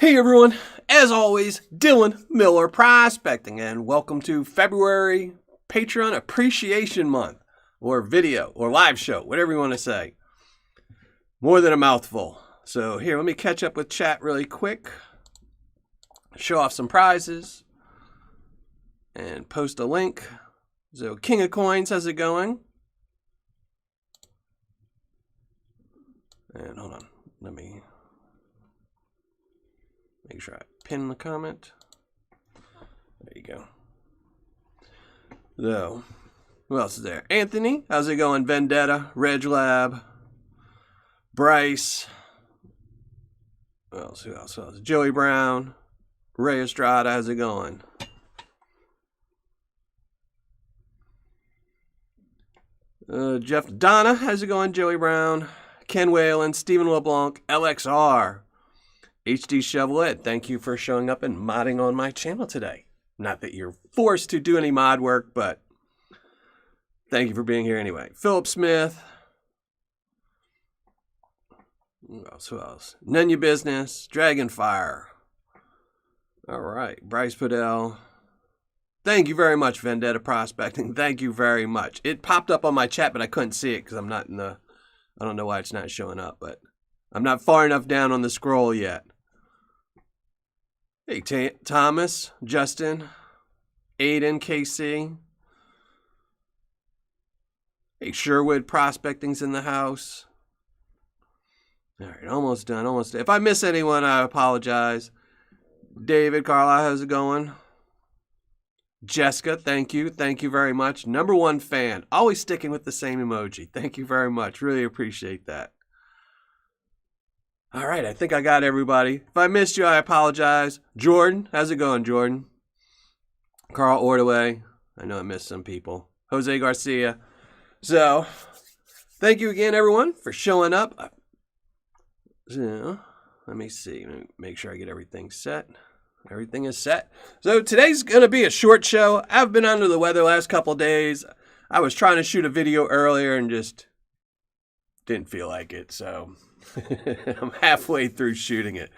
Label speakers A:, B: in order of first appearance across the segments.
A: Hey everyone, as always, Dylan Miller Prospecting, and welcome to February Patreon Appreciation Month, or video, or live show, whatever you want to say. More than a mouthful. So here, let me catch up with chat really quick, show off some prizes, and post a link. So King of Coins, how's it going? And hold on, let me make sure I pin the comment. There you go. So, who else is there? Anthony, how's it going? Vendetta, Reg Lab, Bryce. Who else? Who else? Joey Brown, Ray Estrada, how's it going? Jeff Donna, how's it going? Joey Brown, Ken Whalen, Stephen LeBlanc, LXR. HD Chevrolet, thank you for showing up and modding on my channel today. Not that you're forced to do any mod work, but thank you for being here anyway. Philip Smith. Who else? Who else? None Your Business. Dragonfire. All right. Bryce Padell. Thank you very much, Vendetta Prospecting. Thank you very much. It popped up on my chat, but I couldn't see it because I'm not in the... I don't know why it's not showing up, but I'm not far enough down on the scroll yet. Hey, Thomas, Justin, Aiden, KC. Hey, Sherwood Prospecting's in the house. All right, almost done, almost done. If I miss anyone, I apologize. David, Carla, how's it going? Jessica, thank you. Thank you very much. Number one fan. Always sticking with the same emoji. Thank you very much. Really appreciate that. All right, I think I got everybody. If I missed you, I apologize. Jordan, how's it going, Jordan? Carl Ordaway. I know I missed some people. Jose Garcia. So, thank you again, everyone, for showing up. So, let me see. Let me make sure I get everything set. Everything is set. So, today's going to be a short show. I've been under the weather the last couple days. I was trying to shoot a video earlier and just didn't feel like it, so... I'm halfway through shooting it.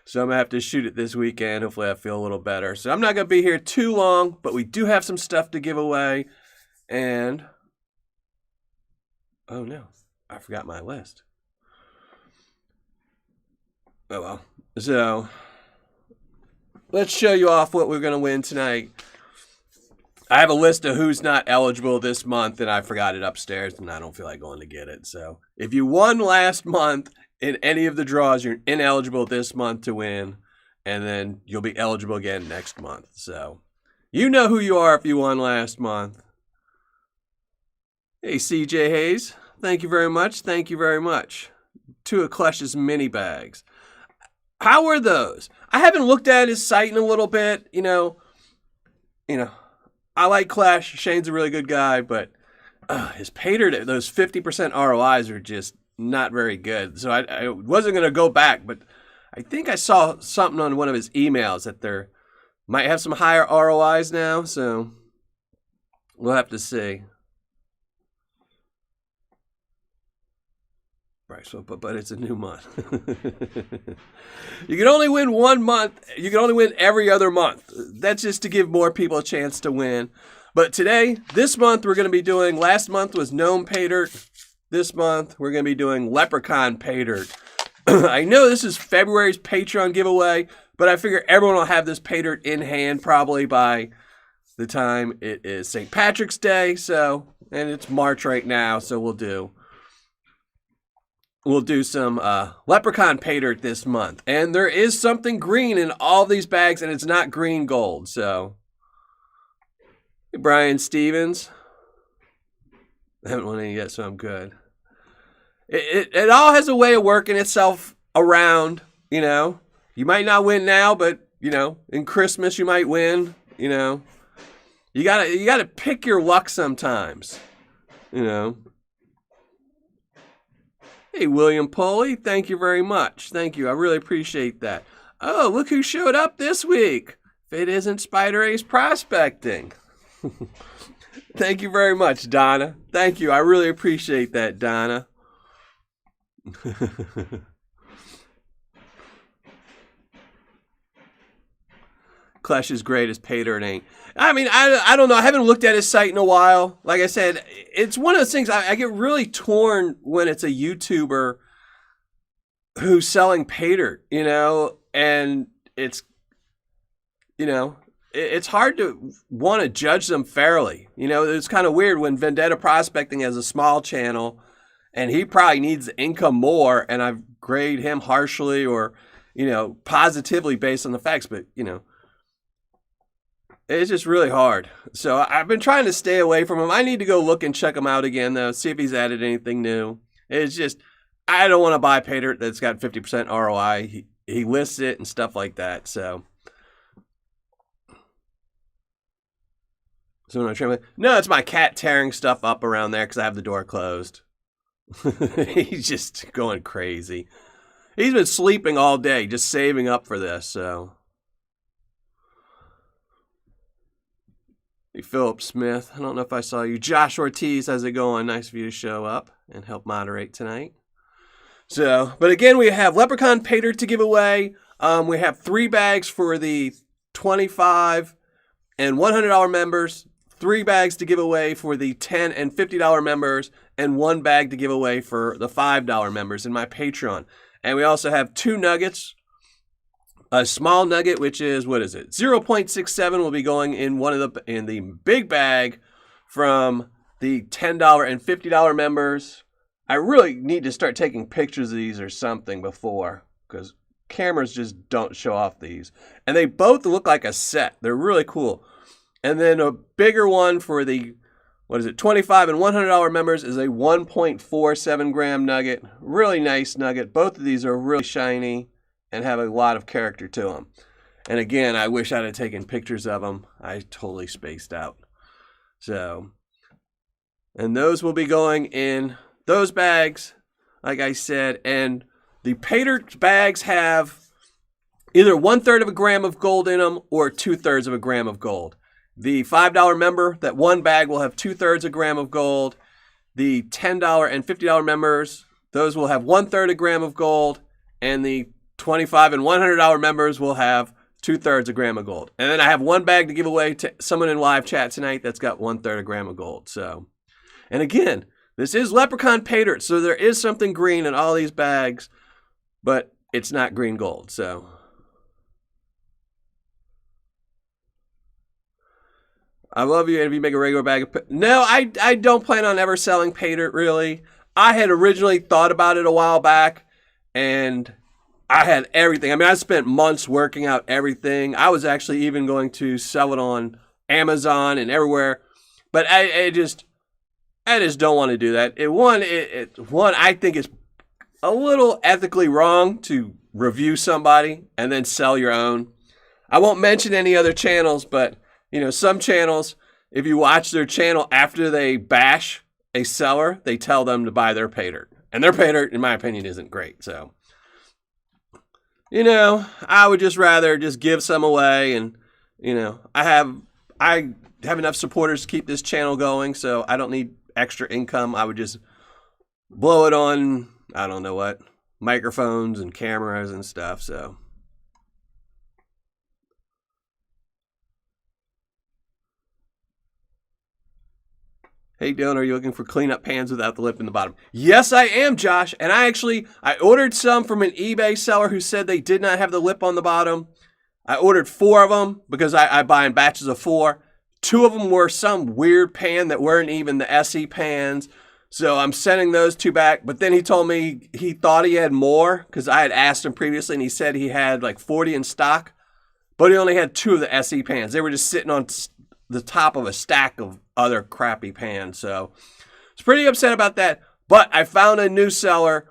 A: So I'm going to have to shoot it this weekend. Hopefully I feel a little better. So I'm not going to be here too long, but we do have some stuff to give away. And, oh no, I forgot my list. Oh well. So, let's show you off what we're going to win tonight. I have a list of who's not eligible this month, and I forgot it upstairs, and I don't feel like going to get it. So if you won last month in any of the draws, you're ineligible this month to win, and then you'll be eligible again next month. So you know who you are if you won last month. Hey, CJ Hayes, thank you very much. Thank you very much. 2 of Clutch's mini bags. How are those? I haven't looked at his site in a little bit, you know. I like Clash. Shane's a really good guy, but his Paydirt, those 50% ROIs are just not very good. So I wasn't going to go back, but I think I saw something on one of his emails that they might have some higher ROIs now. So we'll have to see. Right, so but it's a new month. You can only win 1 month. You can only win every other month. That's just to give more people a chance to win. But today, this month, we're going to be doing, last month was Gnome Paydirt. This month, we're going to be doing Leprechaun Paydirt. I know this is February's Patreon giveaway, but I figure everyone will have this Paydirt in hand probably by the time it is St. Patrick's Day. So, and it's March right now, so we'll do some Leprechaun Paydirt this month. And there is something green in all these bags, and it's not green gold. So, hey, Brian Stevens. I haven't won any yet, so I'm good. It all has a way of working itself around, you know. You might not win now, but, you know, in Christmas you might win, you know. You gotta pick your luck sometimes, you know. Hey, William Poley, thank you very much. Thank you. I really appreciate that. Oh, look who showed up this week. If it isn't Spider Ace Prospecting. Thank you very much, Donna. Thank you. I really appreciate that, Donna. Klesch is great as Paydirt ain't. I mean, I don't know. I haven't looked at his site in a while. Like I said, it's one of those things I get really torn when it's a YouTuber who's selling Paydirt, you know, and it's, you know, it's hard to want to judge them fairly. You know, it's kind of weird when Vendetta Prospecting has a small channel and he probably needs the income more, and I grade him harshly or, you know, positively based on the facts. But, you know, it's just really hard. So I've been trying to stay away from him. I need to go look and check him out again, though, see if he's added anything new. It's just, I don't want to buy Paydirt that's got 50% ROI. He lists it and stuff like that. So no, it's my cat tearing stuff up around there because I have the door closed. He's just going crazy. He's been sleeping all day, just saving up for this. So, hey, Philip Smith, I don't know if I saw you. Josh Ortiz, how's it going? Nice of you to show up and help moderate tonight. So, but again, we have Leprechaun Paydirt to give away. We have 3 bags for the $25 and $100 members. 3 bags to give away for the $10 and $50 members, and 1 bag to give away for the $5 members in my Patreon. And we also have 2 nuggets. A small nugget, which is, what is it? 0.67 will be going in the big bag from the $10 and $50 members. I really need to start taking pictures of these or something before, because cameras just don't show off these. And they both look like a set. They're really cool. And then a bigger one for the, what is it, $25 and $100 members is a 1.47 gram nugget. Really nice nugget. Both of these are really shiny and have a lot of character to them. And again, I wish I'd have taken pictures of them. I totally spaced out. So, and those will be going in those bags, like I said. And the Paydirt bags have either 1/3 of a gram of gold in them or 2/3 of a gram of gold. The $5 member, that 1 bag will have 2/3 a gram of gold. The $10 and $50 members, those will have 1/3 a gram of gold. And the $25 and $100 members will have 2/3 a gram of gold. And then I have 1 bag to give away to someone in live chat tonight that's got 1/3 a gram of gold. So, and again, this is Leprechaun Paydirt, so there is something green in all these bags, but it's not green gold. So, I love you, and if you make a regular bag of... No, I don't plan on ever selling Paydirt, really. I had originally thought about it a while back, and I had everything. I mean, I spent months working out everything. I was actually even going to sell it on Amazon and everywhere, but I just don't want to do that. One, I think it's a little ethically wrong to review somebody and then sell your own. I won't mention any other channels, but... You know, some channels, if you watch their channel after they bash a seller, they tell them to buy their Paydirt. And their Paydirt, in my opinion, isn't great. So, you know, I would just rather just give some away. And, you know, I have enough supporters to keep this channel going, so I don't need extra income. I would just blow it on, I don't know what, microphones and cameras and stuff, so... Hey, Dylan, are you looking for cleanup pans without the lip in the bottom? Yes, I am, Josh. And I ordered some from an eBay seller who said they did not have the lip on the bottom. I ordered 4 of them because I buy in batches of 4. 2 of them were some weird pan that weren't even the SE pans. So I'm sending those 2 back. But then he told me he thought he had more because I had asked him previously and he said he had like 40 in stock. But he only had 2 of the SE pans. They were just sitting on the top of a stack of other crappy pans. So I was pretty upset about that. But I found a new seller.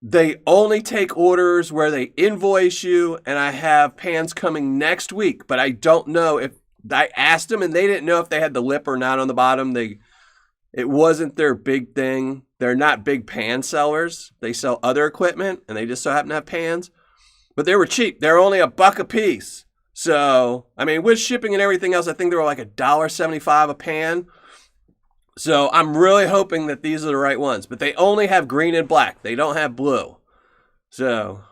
A: They only take orders where they invoice you, and I have pans coming next week. But I don't know if I asked them, and they didn't know if they had the lip or not on the bottom. It wasn't their big thing. They're not big pan sellers. They sell other equipment, and they just so happen to have pans. But they were cheap. They're only $1 a piece. So, I mean, with shipping and everything else, I think they were like $1.75 a pan. So I'm really hoping that these are the right ones. But they only have green and black. They don't have blue. So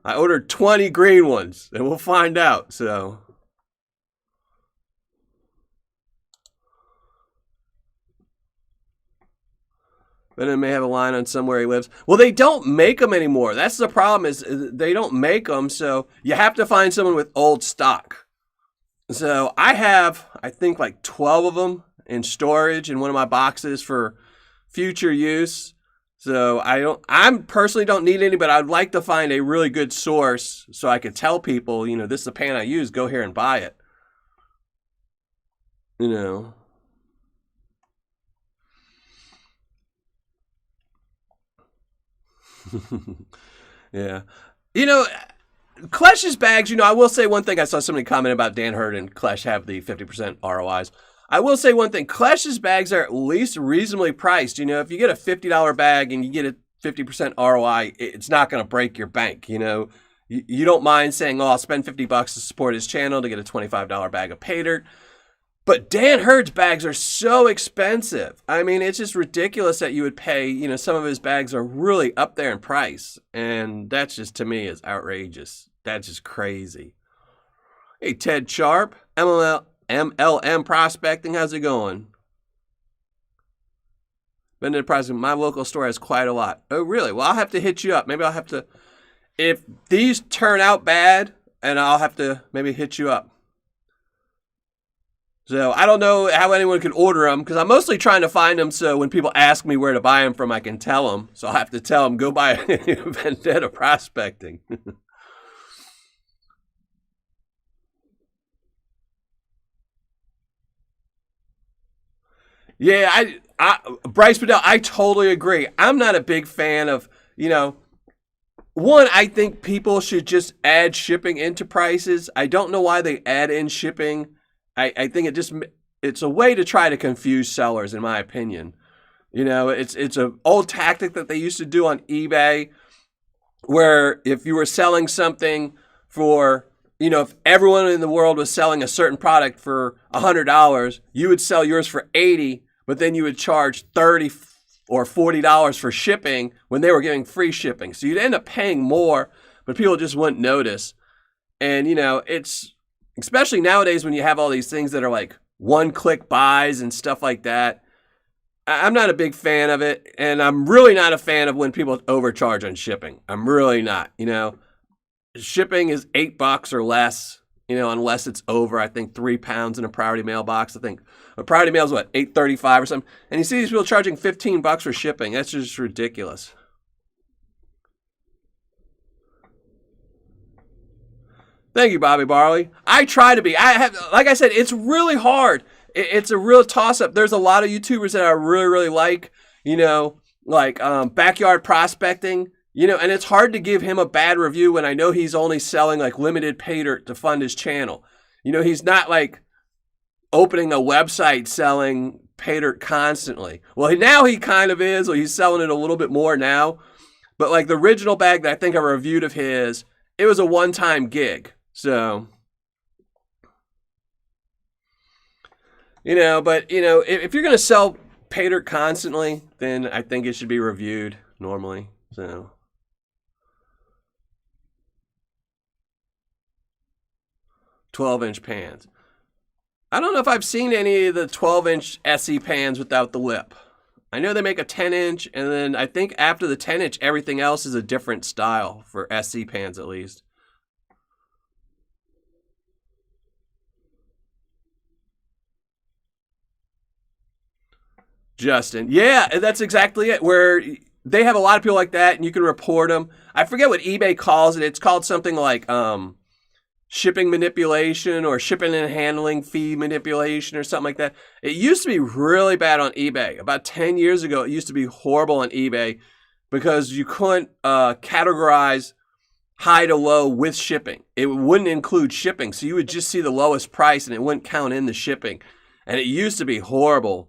A: I ordered 20 green ones, and we'll find out. So But it may have a line on somewhere he lives. Well, they don't make them anymore. That's the problem, is they don't make them, so you have to find someone with old stock. So I have, I think, like 12 of them in storage in one of my boxes for future use. So I personally don't need any, but I'd like to find a really good source so I could tell people, this is the pan I use, go here and buy it. Yeah. Clash's bags, I will say one thing. I saw somebody comment about Dan Hurd and Clash have the 50% ROIs. I will say one thing. Clash's bags are at least reasonably priced. If you get a $50 bag and you get a 50% ROI, it's not going to break your bank. You don't mind saying, I'll spend $50 to support his channel to get a $25 bag of Paydirt. But Dan Hurd's bags are so expensive. I mean, it's just ridiculous that you would pay, some of his bags are really up there in price. And that's just, to me, is outrageous. That's just crazy. Hey, Ted Sharp, MLM Prospecting, how's it going? Been to the price. My local store has quite a lot. Oh, really? Well, I'll have to hit you up. Maybe I'll have to, if these turn out bad, and I'll have to maybe hit you up. So I don't know how anyone can order them, because I'm mostly trying to find them so when people ask me where to buy them from, I can tell them. So I'll have to tell them, go buy Vendetta Prospecting. Yeah, Bryce Bedell, I totally agree. I'm not a big fan of, one, I think people should just add shipping into prices. I don't know why they add in shipping. I think it's a way to try to confuse sellers, in my opinion. It's an old tactic that they used to do on eBay, where if you were selling something for, if everyone in the world was selling a certain product for $100, you would sell yours for $80, but then you would charge $30 or $40 for shipping when they were giving free shipping. So you'd end up paying more, but people just wouldn't notice. And, it's, especially nowadays when you have all these things that are like one-click buys and stuff like that, I'm not a big fan of it. And I'm really not a fan of when people overcharge on shipping. I'm really not. Shipping is $8 or less, unless it's over, I think, 3 pounds in a priority mail box. I think a priority mail is what, $8.35 or something. And you see these people charging $15 for shipping. That's just ridiculous. Thank you, Bobby Barley. I try to be. Like I said, it's really hard. It's a real toss-up. There's a lot of YouTubers that I really, really like, like Backyard Prospecting, and it's hard to give him a bad review when I know he's only selling like limited Paydirt to fund his channel. He's not like opening a website selling Paydirt constantly. Well, now he kind of is, or he's selling it a little bit more now. But like the original bag that I think I reviewed of his, it was a one-time gig. So, but, if you're going to sell Paydirt constantly, then I think it should be reviewed normally. So, 12-inch pans. I don't know if I've seen any of the 12-inch SE pans without the lip. I know they make a 10-inch, and then I think after the 10-inch, everything else is a different style for SE pans at least. Justin. Yeah, that's exactly it, where they have a lot of people like that, and you can report them. I forget what eBay calls it. It's called something like shipping manipulation or shipping and handling fee manipulation or something like that. It used to be really bad on eBay. About 10 years ago, it used to be horrible on eBay because you couldn't categorize high to low with shipping. It wouldn't include shipping, so you would just see the lowest price, and it wouldn't count in the shipping. And it used to be horrible.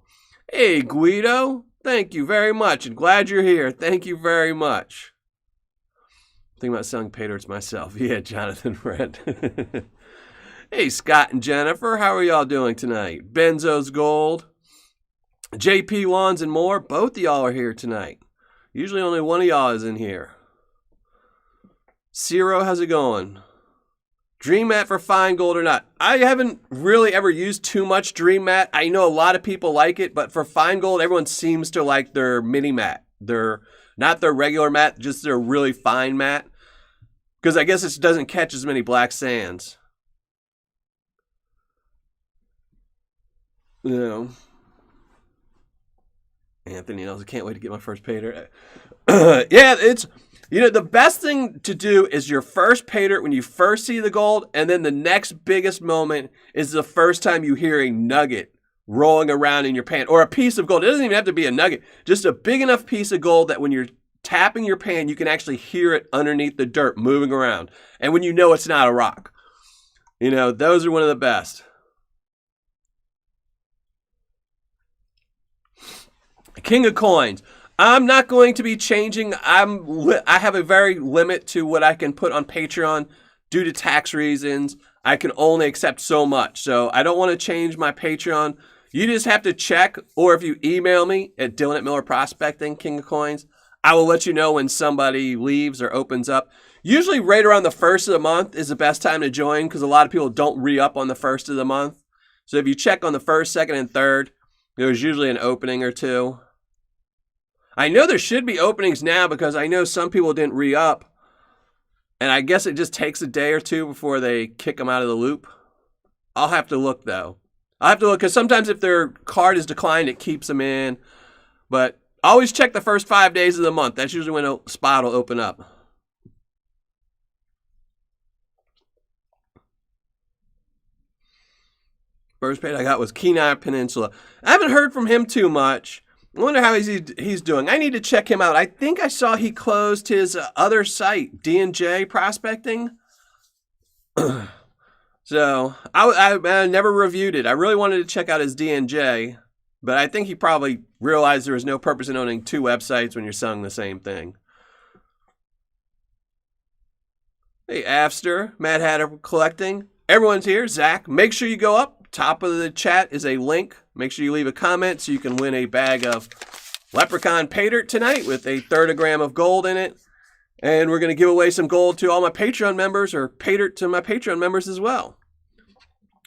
A: Hey, Guido, thank you very much, and glad you're here. Thank you very much. Thinking about selling Paydirts myself. Yeah, Jonathan Brent. Hey, Scott and Jennifer, how are y'all doing tonight? Benzo's Gold, JP Lawns and more, both of y'all are here tonight. Usually only one of y'all is in here. Ciro, how's it going? Dream Mat for fine gold or not? I haven't really ever used too much Dream Mat. I know a lot of people like it, but for fine gold, everyone seems to like their mini mat. Not their regular mat, just their really fine mat. Because I guess it doesn't catch as many black sands. You know. Anthony knows I can't wait to get my first Paydirt. Yeah, it's, the best thing to do is your first Paydirt when you first see the gold, and then the next biggest moment is the first time you hear a nugget rolling around in your pan, or a piece of gold. It doesn't even have to be a nugget, just a big enough piece of gold that when you're tapping your pan, you can actually hear it underneath the dirt moving around. And when you know it's not a rock. Those are one of the best. King of Coins. I'm not going to be changing. I have a very limit to what I can put on Patreon due to tax reasons. I can only accept so much. So I don't want to change my Patreon. You just have to check, or if you email me at Dylan@MillerProspecting, King of Coins, I will let you know when somebody leaves or opens up. Usually right around the first of the month is the best time to join because a lot of people don't re-up on the first of the month. So if you check on the first, second, and third, there's usually an opening or two. I know there should be openings now because I know some people didn't re-up. And I guess it just takes a day or two before they kick them out of the loop. I'll have to look, though. I'll have to look because sometimes if their card is declined, it keeps them in. But always check the first 5 days of the month. That's usually when a spot will open up. First paid I got was Kenai Peninsula. I haven't heard from him too much. I wonder how he's doing. I need to check him out. I think I saw he closed his other site, D&J Prospecting. So I never reviewed it. I really wanted to check out his D&J, but I think he probably realized there was no purpose in owning two websites when you're selling the same thing. Hey, Afster, Mad Hatter Collecting. Everyone's here. Zach, make sure you go up. Top of the chat is a link. Make sure you leave a comment so you can win a bag of Leprechaun Paydirt tonight with a third of a gram of gold in it. And we're going to give away some gold to all my Patreon members, or Paydirt to my Patreon members as well.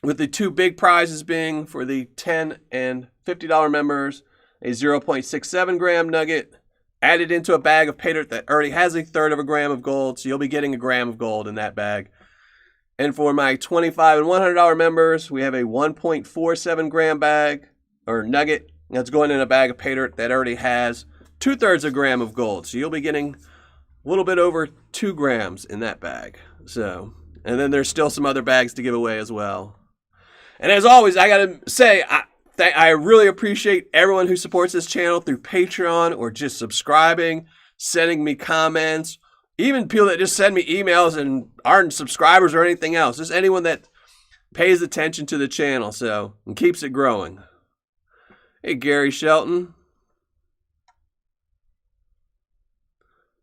A: With the two big prizes being for the $10 and $50 members, a 0.67 gram nugget added into a bag of Paydirt that already has a third of a gram of gold. So you'll be getting a gram of gold in that bag. And for my $25 and $100 members, we have a 1.47 gram bag or nugget that's going in a bag of Paydirt that already has 2/3 of a gram of gold. So you'll be getting a little bit over 2 grams in that bag. So, and then there's still some other bags to give away as well. And as always, I got to say, I really appreciate everyone who supports this channel through Patreon or just subscribing, sending me comments. Even people that just send me emails and aren't subscribers or anything else. Just anyone that pays attention to the channel, and keeps it growing. Hey, Gary Shelton.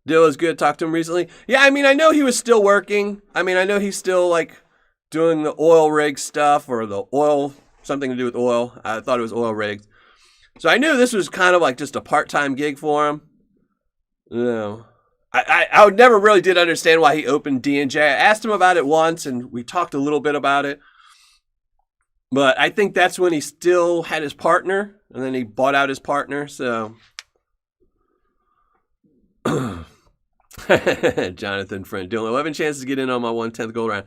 A: Dilla's good. Talked to him recently. Yeah, I know he was still working. I know he's still doing the oil rig stuff or the oil, something to do with oil. I thought it was oil rigs. So I knew this was kind of just a part-time gig for him. I never really did understand why he opened D&J. I asked him about it once, and we talked a little bit about it. But I think that's when he still had his partner, and then he bought out his partner, so. Jonathan Friend, doing 11 chances to get in on my 1/10 gold round.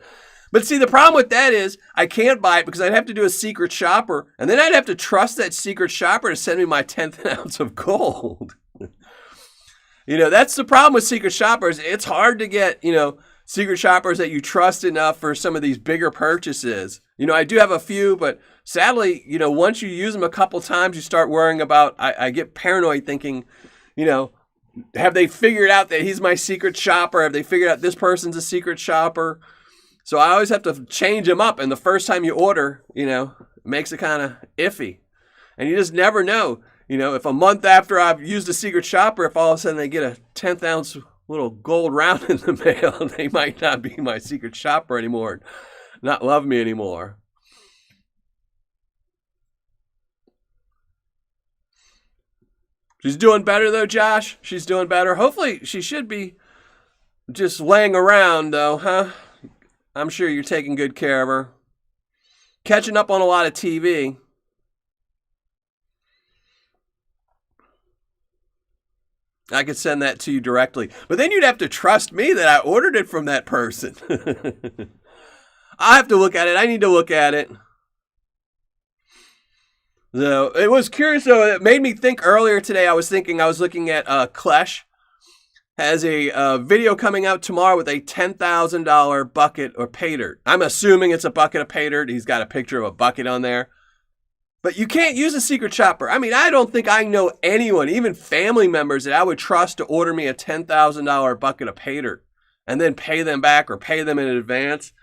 A: But see, the problem with that is I can't buy it because I'd have to do a secret shopper, and then I'd have to trust that secret shopper to send me my 10th ounce of gold. That's the problem with secret shoppers. It's hard to get, secret shoppers that you trust enough for some of these bigger purchases. I do have a few, but sadly, once you use them a couple times, you start worrying about, I get paranoid thinking, have they figured out that he's my secret shopper? Have they figured out this person's a secret shopper? So I always have to change them up. And the first time you order, it makes it kind of iffy. And you just never know. If a month after I've used a secret shopper, if all of a sudden they get a 10th ounce little gold round in the mail, they might not be my secret shopper anymore, not love me anymore. She's doing better though, Josh. She's doing better. Hopefully she should be just laying around though, huh? I'm sure you're taking good care of her. Catching up on a lot of TV. I could send that to you directly. But then you'd have to trust me that I ordered it from that person. I have to look at it. I need to look at it. So it was curious, though. It made me think earlier today. I was looking at Klesh has a video coming out tomorrow with a $10,000 bucket or Paydirt. I'm assuming it's a bucket of Paydirt. He's got a picture of a bucket on there. But you can't use a secret shopper. I mean, I don't think I know anyone, even family members, that I would trust to order me a $10,000 bucket of Paydirt and then pay them back or pay them in advance.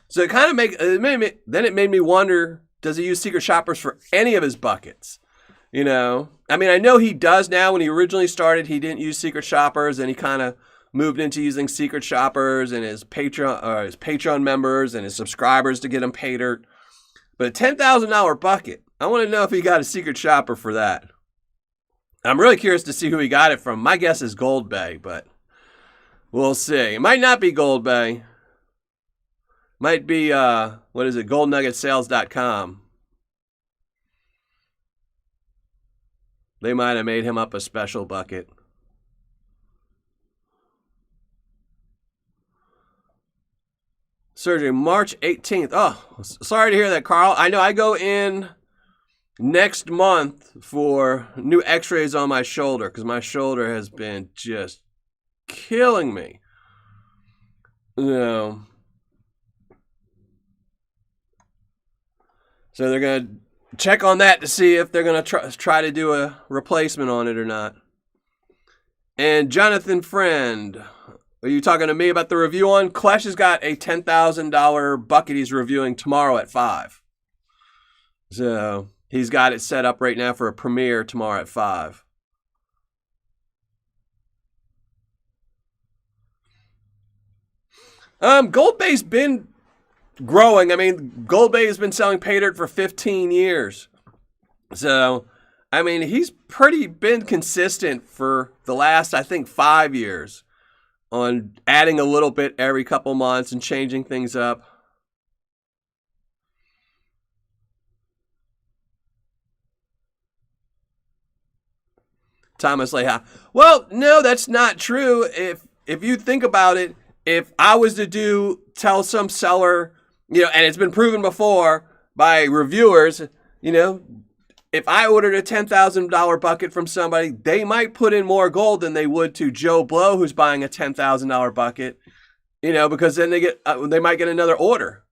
A: So it kind of made me wonder, does he use secret shoppers for any of his buckets? You know, I mean, I know he does now. When he originally started, he didn't use secret shoppers, and he kind of moved into using secret shoppers and his Patreon members and his subscribers to get him Paydirt. But a $10,000 bucket, I want to know if he got a secret shopper for that. I'm really curious to see who he got it from. My guess is Gold Bay, but we'll see. It might not be Gold Bay. Might be, goldnuggetsales.com. They might have made him up a special bucket. Surgery, March 18th. Oh, sorry to hear that, Carl. I know I go in next month for new x-rays on my shoulder because my shoulder has been just killing me. You know. So they're going to check on that to see if they're going to try to do a replacement on it or not. And Jonathan Friend, are you talking to me about the review on? Klesh has got a $10,000 bucket he's reviewing tomorrow at 5. So he's got it set up right now for a premiere tomorrow at 5. Gold Bay's been growing. I mean, Gold Bay has been selling Paydirt for 15 years. So, I mean, he's been consistent for the last, I think, 5 years on adding a little bit every couple months and changing things up. Thomas Leha. Well, no, that's not true. If you think about it, if I was to tell some seller, you know, and it's been proven before by reviewers, you know, if I ordered a $10,000 bucket from somebody, they might put in more gold than they would to Joe Blow, who's buying a $10,000 bucket, you know, because then they might get another order.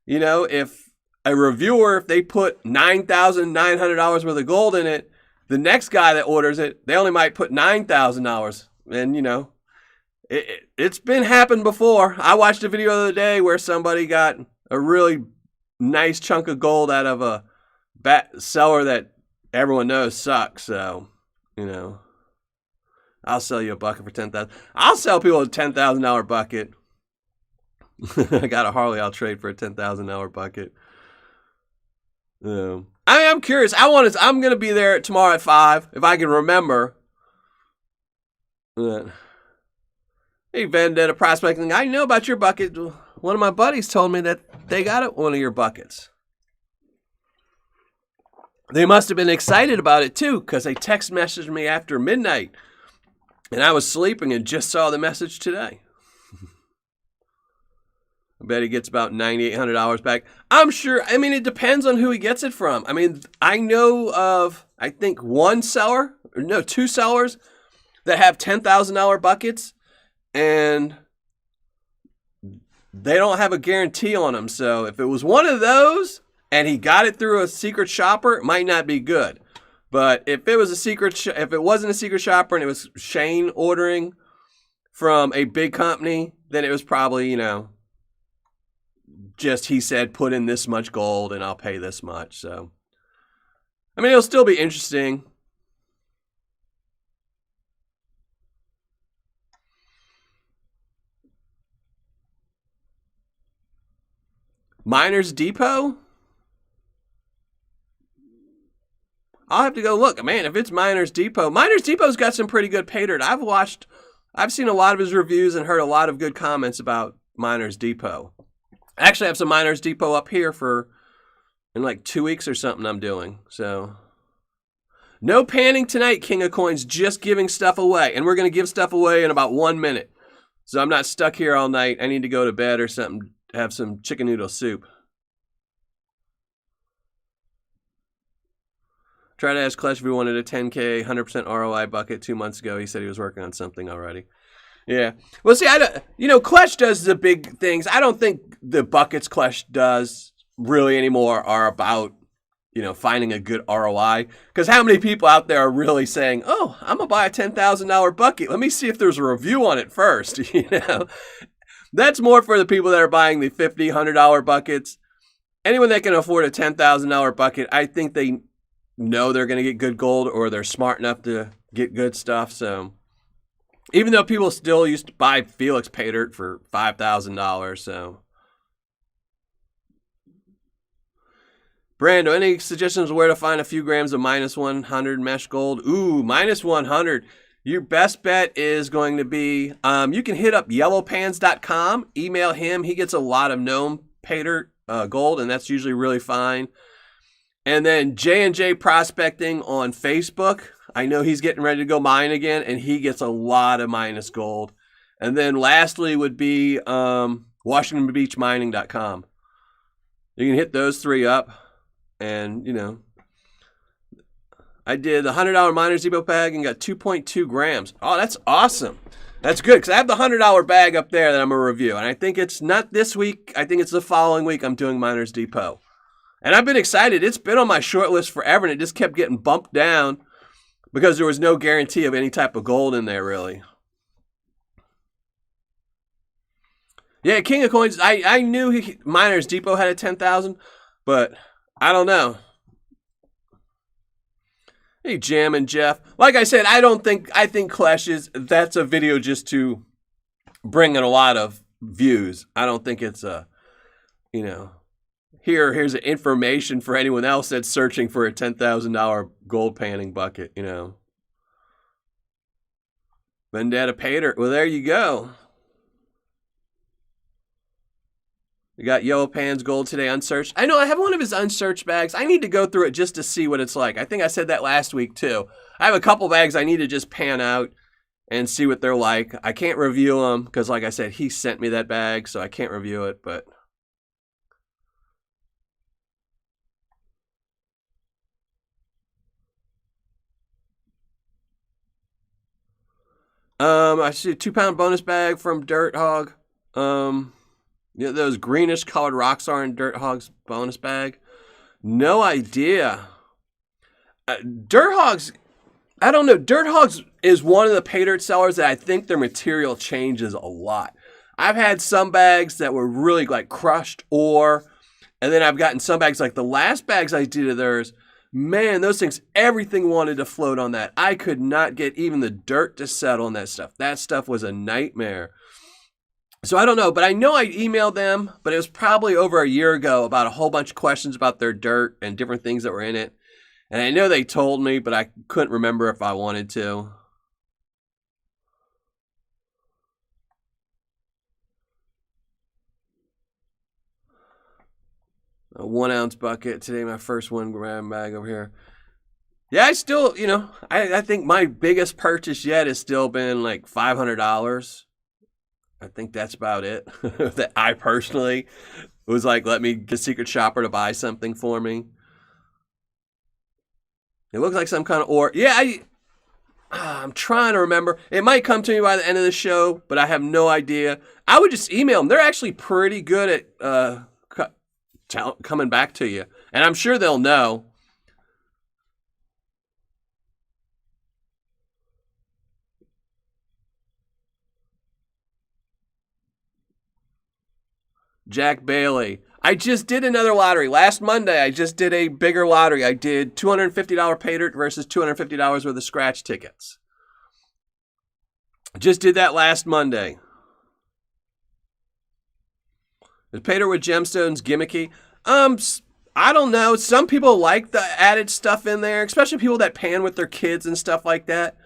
A: You know, if a reviewer, if they put $9,900 worth of gold in it, the next guy that orders it, they only might put $9,000. And, you know, it's been happened before. I watched a video the other day where somebody got a really nice chunk of gold out of a seller that everyone knows sucks. So, you know, I'll sell you a bucket for $10,000. I'll sell people a $10,000 bucket. I got a Harley I'll trade for a $10,000 bucket. I'm curious. I'm going to be there tomorrow at 5 if I can remember. Hey, Vendetta Prospecting, I know about your bucket. One of my buddies told me that they got one of your buckets. They must have been excited about it too, because they text messaged me after midnight, and I was sleeping and just saw the message today. I bet he gets about $9,800 back. I'm sure. I mean, it depends on who he gets it from. I mean, I know of, I think, two sellers that have $10,000 buckets, and they don't have a guarantee on them. So if it was one of those and he got it through a secret shopper, it might not be good. But if it was if it wasn't a secret shopper and it was Shane ordering from a big company, then it was probably, you know, just he said put in this much gold and I'll pay this much. So, I mean, it'll still be interesting. Miners Depot? I'll have to go look. Man, if it's Miners Depot's got some pretty good Paydirt. I've seen a lot of his reviews and heard a lot of good comments about Miners Depot. I actually have some Miners Depot up here in like 2 weeks or something I'm doing. So no panning tonight, King of Coins, just giving stuff away. And we're going to give stuff away in about 1 minute. So I'm not stuck here all night. I need to go to bed or something, have some chicken noodle soup. Tried to ask Clash if he wanted a 10K 100% ROI bucket 2 months ago. He said he was working on something already. Yeah. Well, see, Clutch does the big things. I don't think the buckets Clutch does really anymore are about, finding a good ROI. Because how many people out there are really saying, oh, I'm going to buy a $10,000 bucket. Let me see if there's a review on it first. That's more for the people that are buying the $50, $100 buckets. Anyone that can afford a $10,000 bucket, I think they know they're going to get good gold or they're smart enough to get good stuff. So even though people still used to buy Felix Paydirt for $5,000, so. Brando, any suggestions where to find a few grams of minus 100 mesh gold? Ooh, minus 100. Your best bet is going to be, you can hit up yellowpans.com, email him. He gets a lot of gnome Paydirt gold, and that's usually really fine. And then J&J Prospecting on Facebook. I know he's getting ready to go mine again, and he gets a lot of minus gold. And then lastly would be WashingtonBeachMining.com. You can hit those three up. And, I did the $100 Miners Depot bag and got 2.2 grams. Oh, that's awesome. That's good, because I have the $100 bag up there that I'm going to review. And I think it's not this week. I think it's the following week I'm doing Miners Depot. And I've been excited. It's been on my short list forever, and it just kept getting bumped down because there was no guarantee of any type of gold in there, really. Yeah, King of Coins, I knew Miners Depot had a 10,000, but I don't know. Hey, Jam and Jeff. Like I said, I think Clash that's a video just to bring in a lot of views. I don't think it's here's information for anyone else that's searching for a $10,000 gold panning bucket, Vendetta Paydirt. Well, there you go. We got Yellow Pans gold today, unsearched. I know I have one of his unsearched bags. I need to go through it just to see what it's like. I think I said that last week too. I have a couple bags I need to just pan out and see what they're like. I can't review them because, like I said, he sent me that bag, so I can't review it, but... I see a 2-pound bonus bag from Dirt Hog. Those greenish colored rocks are in Dirt Hog's bonus bag. No idea. Dirt Hogs, I don't know. Dirt Hogs is one of the Paydirt sellers that I think their material changes a lot. I've had some bags that were really like crushed ore, and then I've gotten some bags like the last bags I did of theirs. Man, those things, everything wanted to float on that. I could not get even the dirt to settle on that stuff. That stuff was a nightmare. So I don't know, but I know I emailed them, but it was probably over a year ago about a whole bunch of questions about their dirt and different things that were in it. And I know they told me, but I couldn't remember if I wanted to. A 1 ounce bucket. Today, my first 1 gram bag over here. Yeah, I still, I think my biggest purchase yet has still been like $500. I think that's about it. That I personally was like, let me get a secret shopper to buy something for me. It looks like some kind of ore. Yeah, I'm trying to remember. It might come to me by the end of the show, but I have no idea. I would just email them. They're actually pretty good at coming back to you. And I'm sure they'll know. Jack Bailey. I just did another lottery. Last Monday, I just did a bigger lottery. I did $250 Paydirt versus $250 worth of scratch tickets. Just did that last Monday. Is Paydirt with gemstones gimmicky? I don't know. Some people like the added stuff in there, especially people that pan with their kids and stuff like that.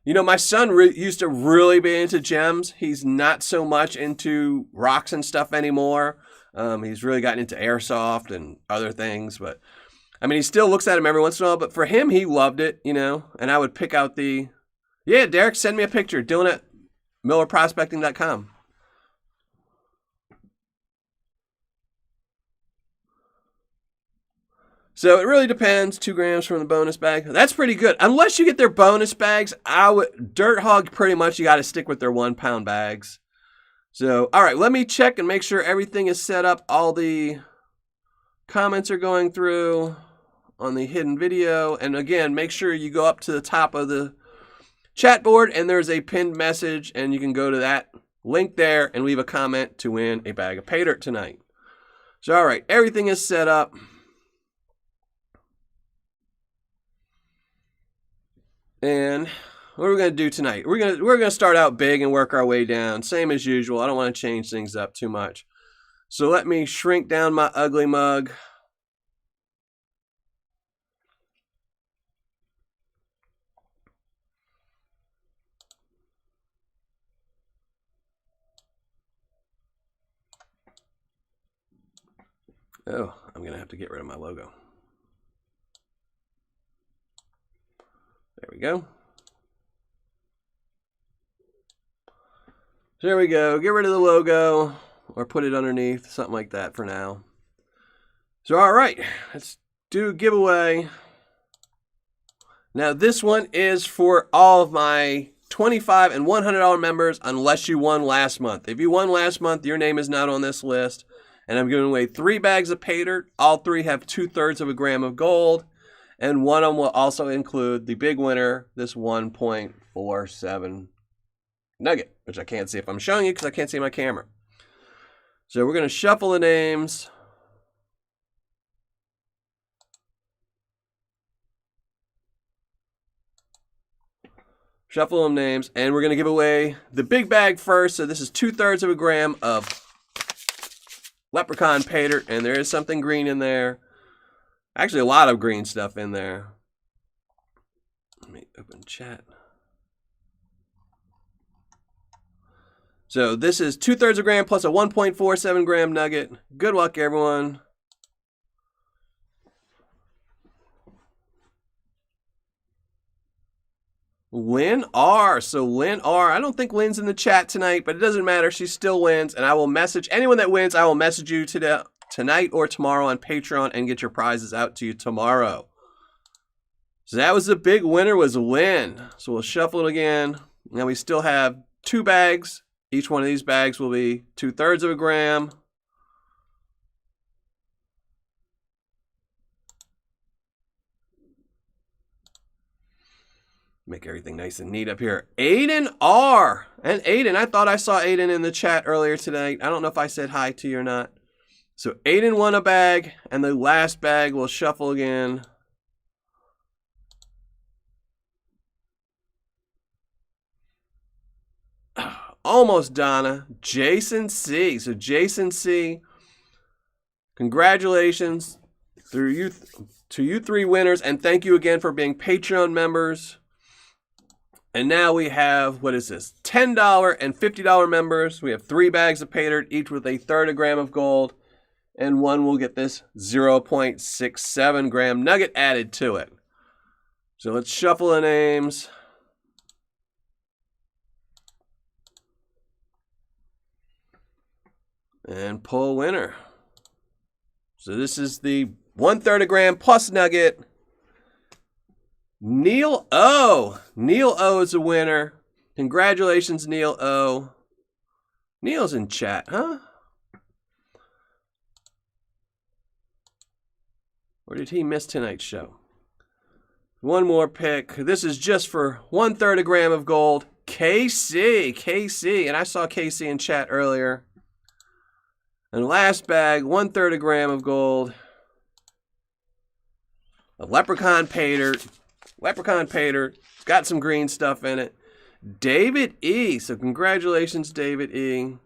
A: My son used to really be into gems. He's not so much into rocks and stuff anymore. He's really gotten into airsoft and other things, but I mean, he still looks at him every once in a while. But for him, he loved it, you know. And I would pick out the, yeah, Derek, send me a picture. Dylan at millerprospecting.com. So it really depends. 2 grams from the bonus bag. That's pretty good. Unless you get their bonus bags, Dirt Hog, pretty much you got to stick with their 1 pound bags. So, all right, let me check and make sure everything is set up. All the comments are going through on the hidden video. And again, make sure you go up to the top of the chat board and there's a pinned message and you can go to that link there and leave a comment to win a bag of Paydirt tonight. So, all right, everything is set up. And what are we going to do tonight? We're going to start out big and work our way down. Same as usual. I don't want to change things up too much. So let me shrink down my ugly mug. Oh, I'm going to have to get rid of my logo. There we go. There we go. Get rid of the logo or put it underneath, something like that for now. So, all right, let's do a giveaway. Now, this one is for all of my $25 and $100 members unless you won last month. If you won last month, your name is not on this list. And I'm giving away 3 bags of Paydirt. All 3 have 2/3 of a gram of gold. And one of them will also include the big winner, this 1.47 nugget, which I can't see if I'm showing you because I can't see my camera. So we're going to shuffle the names. Shuffle them names, and we're going to give away the big bag first. So this is 2/3 of a gram of Leprechaun Paydirt, and there is something green in there. Actually, a lot of green stuff in there. Let me open chat. So this is 2/3 a gram plus a 1.47 gram nugget. Good luck, everyone. Lynn R. So Lynn R. I don't think Lynn's in the chat tonight, but it doesn't matter. She still wins, and I will message anyone that wins. I will message you tonight or tomorrow on Patreon and get your prizes out to you tomorrow. So that was the big winner, was Lynn. So we'll shuffle it again. Now we still have 2 bags. Each one of these bags will be 2/3 of a gram. Make everything nice and neat up here. Aiden R. And Aiden, I thought I saw Aiden in the chat earlier today. I don't know if I said hi to you or not. So Aiden won a bag, and the last bag will shuffle again. Almost Donna. Jason C. So Jason C. Congratulations to you 3 winners, and thank you again for being Patreon members. And now we have, what is this, $10 and $50 members. We have 3 bags of Paydirt, each with 1/3 a gram of gold. And one will get this 0.67 gram nugget added to it. So let's shuffle the names. And pull winner. So this is the 1/3 a gram plus nugget. Neil O. Neil O is a winner. Congratulations, Neil O. Neil's in chat, huh? Or did he miss tonight's show? One more pick. This is just for 1/3 a gram of gold. KC. KC. And I saw KC in chat earlier. And last bag, 1/3 a gram of gold. A Leprechaun Paydirt. Leprechaun Paydirt. It's got some green stuff in it. David E. So congratulations, David E.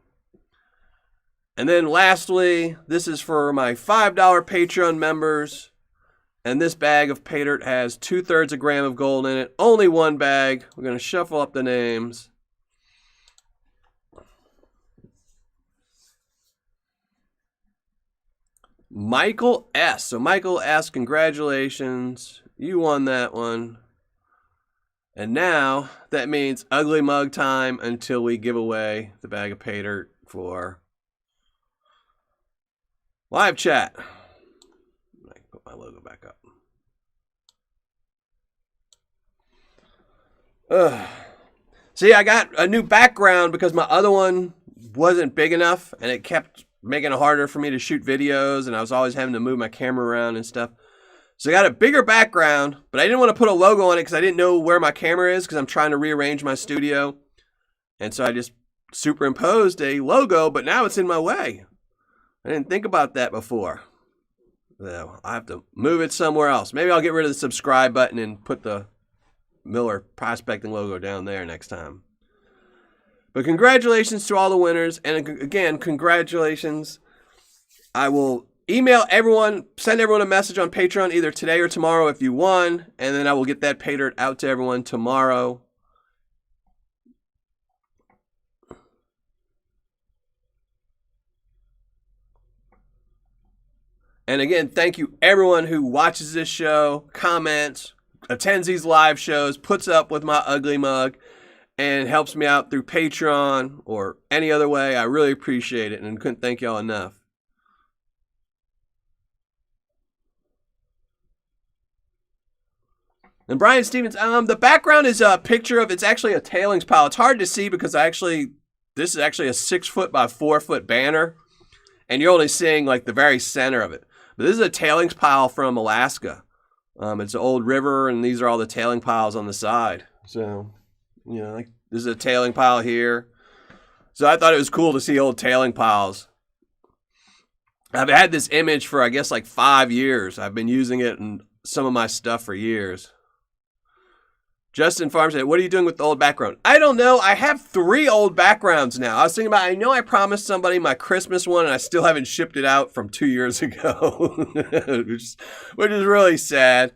A: And then lastly, this is for my $5 Patreon members. And this bag of Paydirt has 2/3 a gram of gold in it. Only one bag. We're going to shuffle up the names. Michael S. So Michael S., congratulations. You won that one. And now that means ugly mug time until we give away the bag of Paydirt for live chat. I can put my logo back up. See, I got a new background because my other one wasn't big enough and it kept making it harder for me to shoot videos and I was always having to move my camera around and stuff. So I got a bigger background, but I didn't want to put a logo on it because I didn't know where my camera is because I'm trying to rearrange my studio. And so I just superimposed a logo, but now it's in my way. I didn't think about that before. So I have to move it somewhere else. Maybe I'll get rid of the subscribe button and put the Miller Prospecting logo down there next time. But congratulations to all the winners. And again, congratulations. I will email everyone, send everyone a message on Patreon either today or tomorrow if you won. And then I will get that Paydirt out to everyone tomorrow. And again, thank you everyone who watches this show, comments, attends these live shows, puts up with my ugly mug, and helps me out through Patreon or any other way. I really appreciate it and couldn't thank y'all enough. And Brian Stevens, the background is a picture of, it's actually a tailings pile. It's hard to see because this is actually a 6 foot by 4 foot banner. And you're only seeing like the very center of it. But this is a tailings pile from Alaska. It's an old river, and these are all the tailing piles on the side. So, you know, like this is a tailing pile here. So I thought it was cool to see old tailing piles. I've had this image for, I guess, like 5 years. I've been using it in some of my stuff for years. Justin Farm said, what are you doing with the old background? I don't know. I have 3 old backgrounds now. I was thinking about, I know I promised somebody my Christmas one, and I still haven't shipped it out from 2 years ago, which is really sad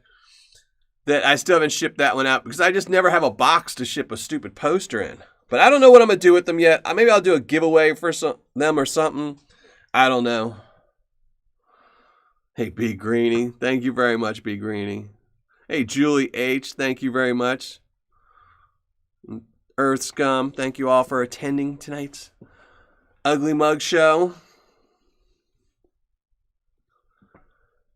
A: that I still haven't shipped that one out because I just never have a box to ship a stupid poster in. But I don't know what I'm going to do with them yet. Maybe I'll do a giveaway for them or something. I don't know. Hey, B. Greenie. Thank you very much, B. Greenie. Hey, Julie H., thank you very much. Earth Scum, thank you all for attending tonight's Ugly Mug Show.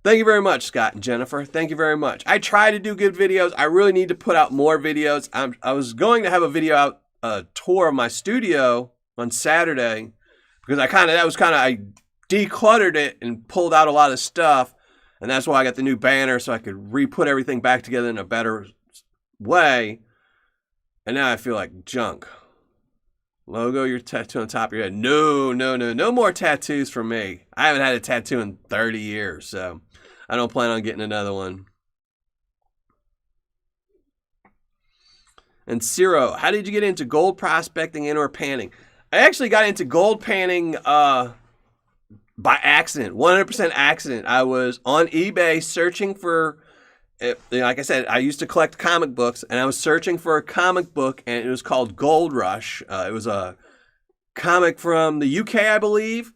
A: Thank you very much, Scott and Jennifer. Thank you very much. I try to do good videos. I really need to put out more videos. I was going to have a video out, a tour of my studio on Saturday because I decluttered it and pulled out a lot of stuff. And that's why I got the new banner so I could re-put everything back together in a better way. And now I feel like junk. Logo, your tattoo on top of your head. No more tattoos for me. I haven't had a tattoo in 30 years, so I don't plan on getting another one. And Ciro, how did you get into gold prospecting and or panning? I actually got into gold panning by accident, 100% accident. I was on eBay searching for, like I said, I used to collect comic books, and I was searching for a comic book, and it was called Gold Rush. It was a comic from the UK, I believe,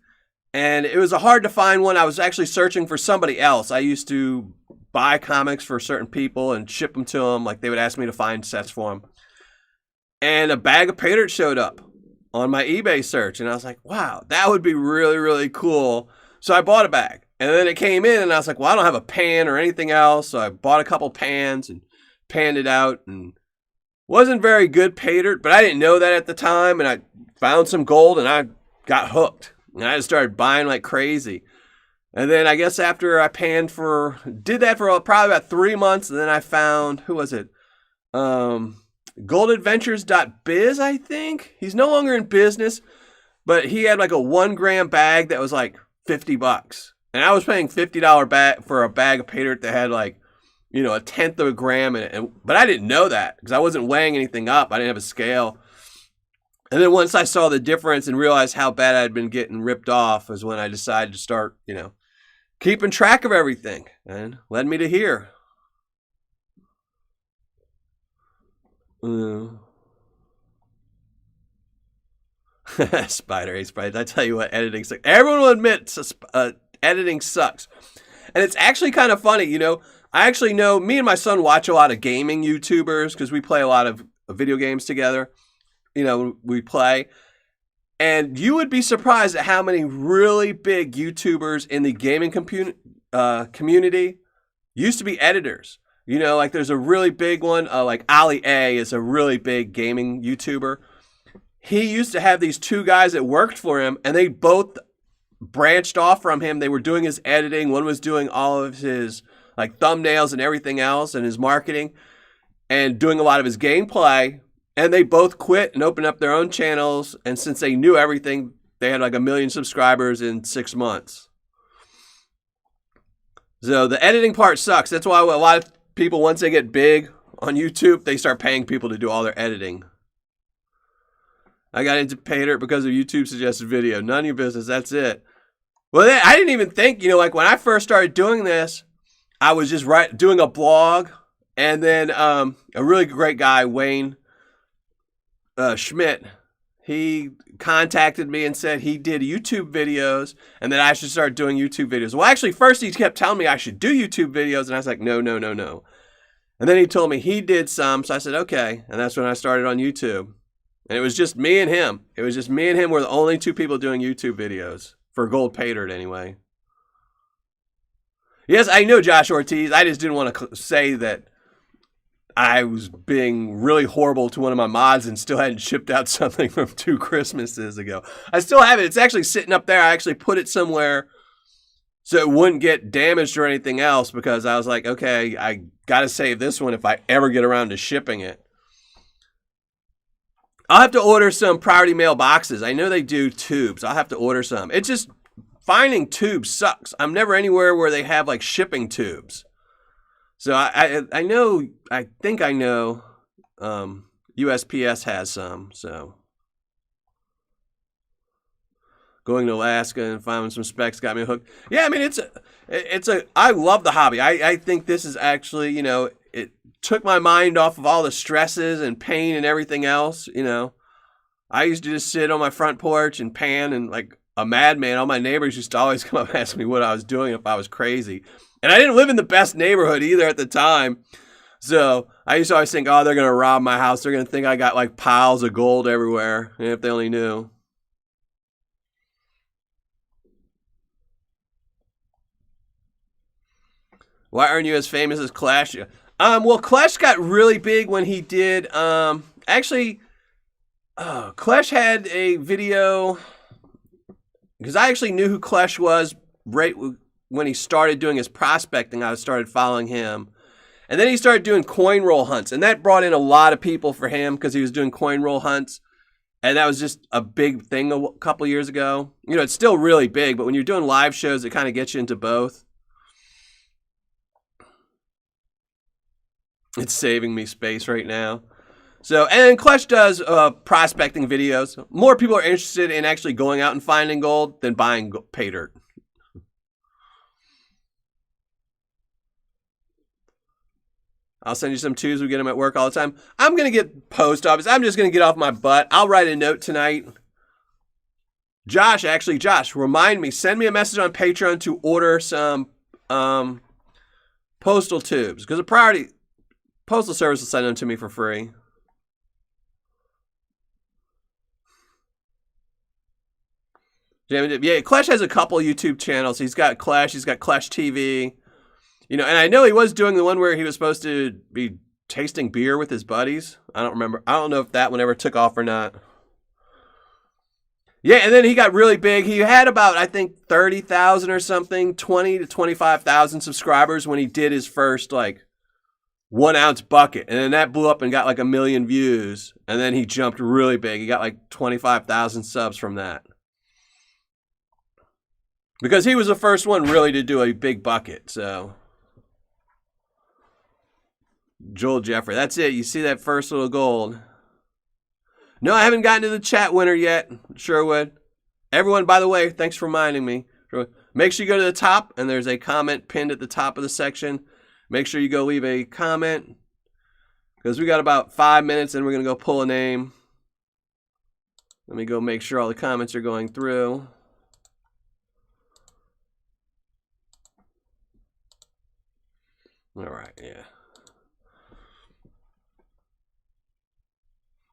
A: and it was a hard to find one. I was actually searching for somebody else. I used to buy comics for certain people and ship them to them. Like, they would ask me to find sets for them. And a bag of Paydirt showed up on my eBay search, and I was like, wow, that would be really, really cool. So I bought a bag, and then it came in, and I was like, well, I don't have a pan or anything else, so I bought a couple pans and panned it out, and wasn't very good Paydirt, but I didn't know that at the time, and I found some gold, and I got hooked, and I just started buying like crazy. And then I guess after I did that for probably about 3 months, and then I found, who was it? goldadventures.biz, I think. He's no longer in business, but he had like a 1 gram bag that was like $50. And I was paying $50 bag for a bag of Paydirt that had like, you know, 1/10 of a gram in it. But I didn't know that because I wasn't weighing anything up. I didn't have a scale. And then once I saw the difference and realized how bad I'd been getting ripped off is when I decided to start, you know, keeping track of everything, and led me to here. Spider. I tell you what, editing's like, everyone will admit editing sucks. And it's actually kind of funny, you know. I actually know, me and my son watch a lot of gaming YouTubers because we play a lot of video games together. You know, we play. And you would be surprised at how many really big YouTubers in the gaming community used to be editors. You know, like there's a really big one, like Ali A is a really big gaming YouTuber. He used to have these two guys that worked for him, and they both branched off from him. They were doing his editing. One was doing all of his like thumbnails and everything else and his marketing and doing a lot of his gameplay. And they both quit and opened up their own channels. And since they knew everything, they had like 1 million subscribers in 6 months. So the editing part sucks. That's why a lot of people, once they get big on YouTube, they start paying people to do all their editing. I got into Paydirt because of YouTube suggested video. None of your business. That's it. Well, I didn't even think, you know, like when I first started doing this, I was just doing a blog. And then a really great guy, Wayne Schmidt, he contacted me and said he did YouTube videos and that I should start doing YouTube videos. Well, actually, first he kept telling me I should do YouTube videos, and I was like, no. And then he told me he did some, so I said, okay. And that's when I started on YouTube. And it was just me and him. It was just me and him were the only two people doing YouTube videos, for Gold Paydirt anyway. Yes, I know Josh Ortiz. I just didn't want to say that I was being really horrible to one of my mods and still hadn't shipped out something from 2 Christmases ago. I still have it. It's actually sitting up there. I actually put it somewhere so it wouldn't get damaged or anything else because I was like, okay, I got to save this one if I ever get around to shipping it. I'll have to order some priority mail boxes. I know they do tubes. I'll have to order some. It's just finding tubes sucks. I'm never anywhere where they have like shipping tubes. So I know, I think I know USPS has some, so. Going to Alaska and finding some specs got me hooked. Yeah, I mean, I love the hobby. I think this is actually, you know, it took my mind off of all the stresses and pain and everything else, you know. I used to just sit on my front porch and pan and like a madman. All my neighbors used to always come up and ask me what I was doing if I was crazy. And I didn't live in the best neighborhood either at the time. So I used to always think, oh, they're going to rob my house. They're going to think I got like piles of gold everywhere. And if they only knew. Why aren't you as famous as Clash? Well, Clash got really big when he did, actually, Clash had a video, because I actually knew who Clash was right when he started doing his prospecting. I started following him. And then he started doing coin roll hunts. And that brought in a lot of people for him because he was doing coin roll hunts. And that was just a big thing a couple years ago. You know, it's still really big, but when you're doing live shows, it kind of gets you into both. It's saving me space right now. So, and Clash does prospecting videos. More people are interested in actually going out and finding gold than buying Paydirt. I'll send you some twos. We get them at work all the time. I'm going to get post office. I'm just going to get off my butt. I'll write a note tonight. Josh, remind me. Send me a message on Patreon to order some postal tubes. Because a priority postal service will send them to me for free. Yeah, Clash has a couple YouTube channels. He's got Clash. He's got Clash TV. You know, and I know he was doing the one where he was supposed to be tasting beer with his buddies. I don't remember. I don't know if that one ever took off or not. Yeah, and then he got really big. He had about, I think, 30,000 or something, 20 to 25,000 subscribers when he did his first, like, 1 ounce bucket. And then that blew up and got like 1 million views. And then he jumped really big. He got like 25,000 subs from that. Because he was the first one really to do a big bucket, so. Joel Jeffrey. That's it. You see that first little gold. No, I haven't gotten to the chat winner yet. Sherwood. Everyone, by the way, thanks for reminding me. Make sure you go to the top, and there's a comment pinned at the top of the section. Make sure you go leave a comment. Because we got about 5 minutes, and we're going to go pull a name. Let me go make sure all the comments are going through. All right, yeah.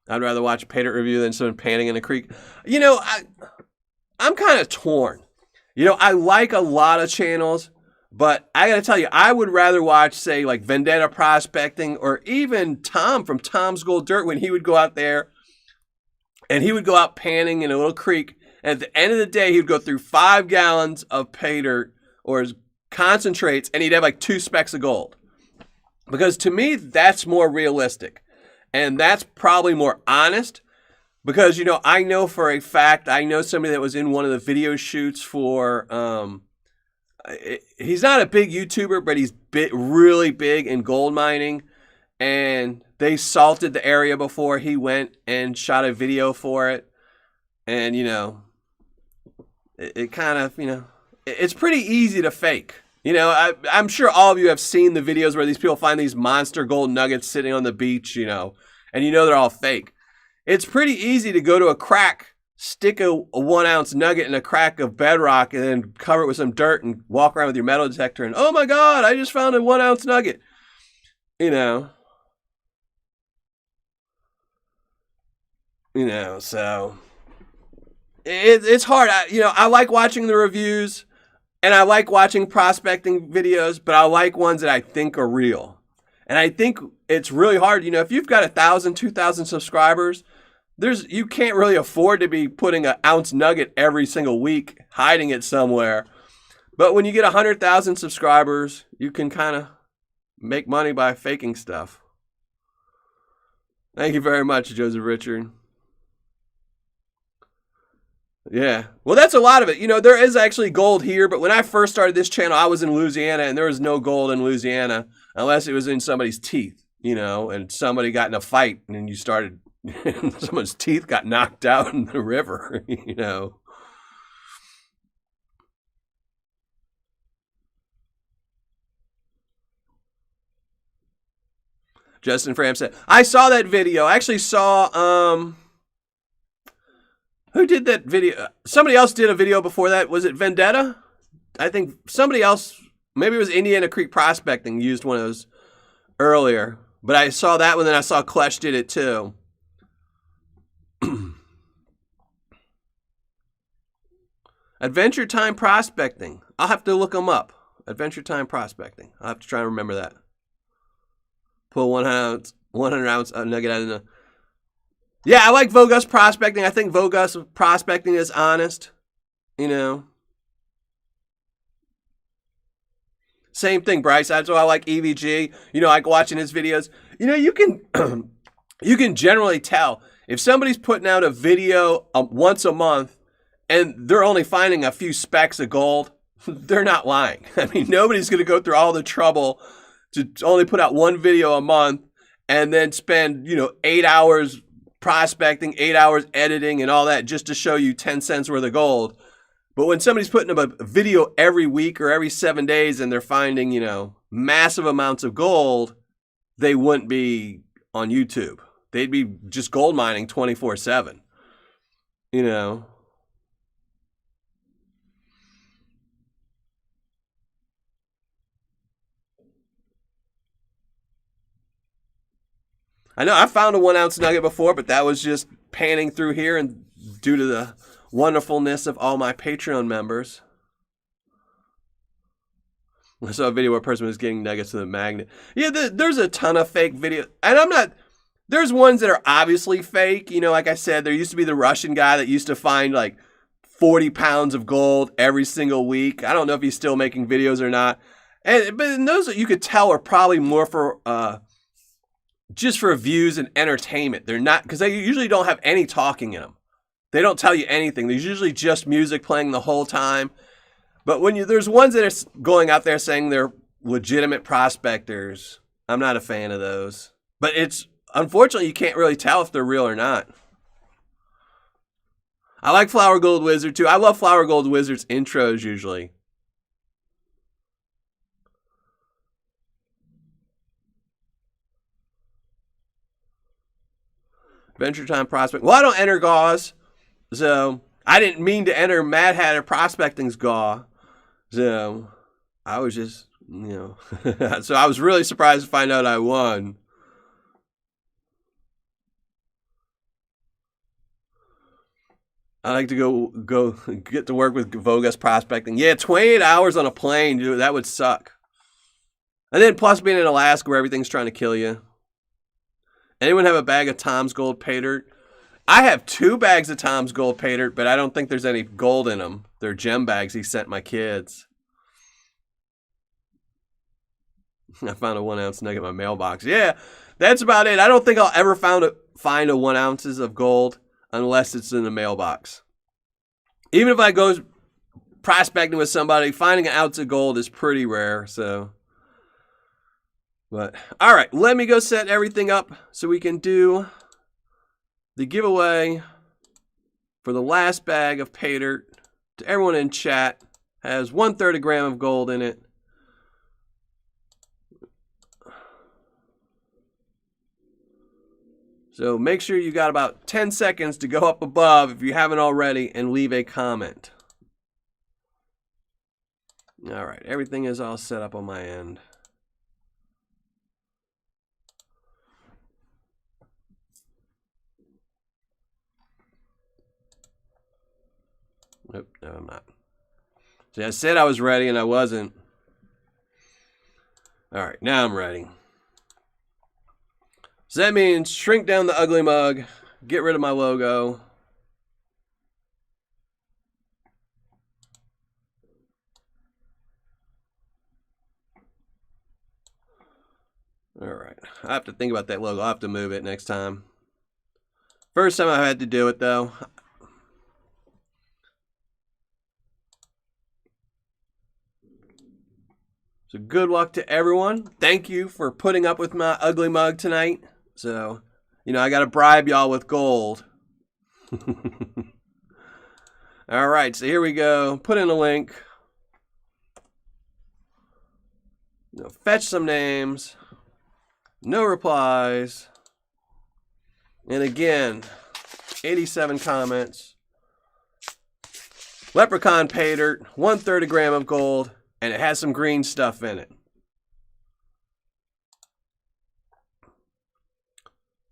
A: I'd rather watch a Paydirt review than someone panning in a creek. You know, I'm kind of torn. You know, I like a lot of channels, but I got to tell you, I would rather watch, say, like Vendetta Prospecting or even Tom from Tom's Gold Dirt when he would go out there and he would go out panning in a little creek. And at the end of the day, he would go through 5 gallons of Paydirt or his concentrates and he'd have like 2 specks of gold. Because to me, that's more realistic. And that's probably more honest. Because, you know, I know for a fact, I know somebody that was in one of the video shoots for, he's not a big YouTuber, but he's really big in gold mining. And they salted the area before he went and shot a video for it. And, you know, it kind of, you know, it's pretty easy to fake. You know, I'm sure all of you have seen the videos where these people find these monster gold nuggets sitting on the beach, you know, and you know they're all fake. It's pretty easy to go to a crack, stick a 1 ounce nugget in a crack of bedrock and then cover it with some dirt and walk around with your metal detector and, oh my God, I just found a 1 ounce nugget. You know, so it's hard. I like watching the reviews and I like watching prospecting videos, but I like ones that I think are real. And I think it's really hard. You know, if you've got 1,000, 2,000 subscribers, you can't really afford to be putting an ounce nugget every single week, hiding it somewhere. But when you get 100,000 subscribers, you can kind of make money by faking stuff. Thank you very much, Joseph Richard. Yeah. Well, that's a lot of it. You know, there is actually gold here, but when I first started this channel, I was in Louisiana, and there was no gold in Louisiana unless it was in somebody's teeth, you know, and somebody got in a fight, and then someone's teeth got knocked out in the river, you know. Justin Fram said, I saw that video. I actually saw, who did that video? Somebody else did a video before that. Was it Vendetta? I think somebody else, maybe it was Indiana Creek Prospecting, used one of those earlier. But I saw that one, then I saw Klesh did it too. Adventure Time Prospecting. I'll have to look them up. Adventure Time Prospecting. I'll have to try and remember that. Pull 100 ounce nugget out of the... Yeah, I like Vogus Prospecting. I think Vogus Prospecting is honest. You know. Same thing, Bryce. That's why I like EVG. You know, I like watching his videos. You know, you can generally tell if somebody's putting out a video once a month and they're only finding a few specks of gold, they're not lying. I mean, nobody's going to go through all the trouble to only put out one video a month and then spend, 8 hours prospecting, 8 hours editing and all that just to show you 10 cents worth of gold. But when somebody's putting up a video every week or every 7 days and they're finding, massive amounts of gold, they wouldn't be on YouTube. They'd be just gold mining 24/7. I know I found a 1 ounce nugget before, but that was just panning through here and due to the wonderfulness of all my Patreon members. I saw a video where a person was getting nuggets with a magnet. Yeah, there's a ton of fake videos. And there's ones that are obviously fake. Like I said, there used to be the Russian guy that used to find like 40 pounds of gold every single week. I don't know if he's still making videos or not. But those that you could tell are probably more for just for views and entertainment. They're not, because they usually don't have any talking in them. They don't tell you anything. There's usually just music playing the whole time. But there's ones that are going out there saying they're legitimate prospectors. I'm not a fan of those. But unfortunately, you can't really tell if they're real or not. I like Flower Gold Wizard too. I love Flower Gold Wizard's intros usually. Adventure Time Prospect. Well, I don't enter GAWs. So I didn't mean to enter Mad Hatter Prospecting's GAW. So I was just You know, so I was really surprised to find out I won. I like to go get to work with Vogus prospecting. Yeah, 28 hours on a plane, dude, that would suck. And then plus being in Alaska where everything's trying to kill you. Anyone have a bag of Tom's Gold Paydirt? I have 2 bags of Tom's Gold Paydirt, but I don't think there's any gold in them. They're gem bags he sent my kids. I found a 1 ounce nugget in my mailbox. Yeah, that's about it. I don't think I'll ever find a 1 ounces of gold unless it's in the mailbox. Even if I go prospecting with somebody, finding an ounce of gold is pretty rare. So, but all right, let me go set everything up so we can do the giveaway for the last bag of Paydirt. To everyone in chat, has 1/3 gram of gold in it. So make sure you got about 10 seconds to go up above if you haven't already and leave a comment. All right, everything is all set up on my end. Nope, no, I'm not. See, I said I was ready and I wasn't. All right, now I'm ready. So that means shrink down the ugly mug, get rid of my logo. All right, I have to think about that logo. I'll have to move it next time. First time I had to do it though. So good luck to everyone. Thank you for putting up with my ugly mug tonight. So, you know, I got to bribe y'all with gold. All right, so here we go. Put in a link. Fetch some names. No replies. And again, 87 comments. Leprechaun Paydirt, 1/3 gram of gold, and it has some green stuff in it.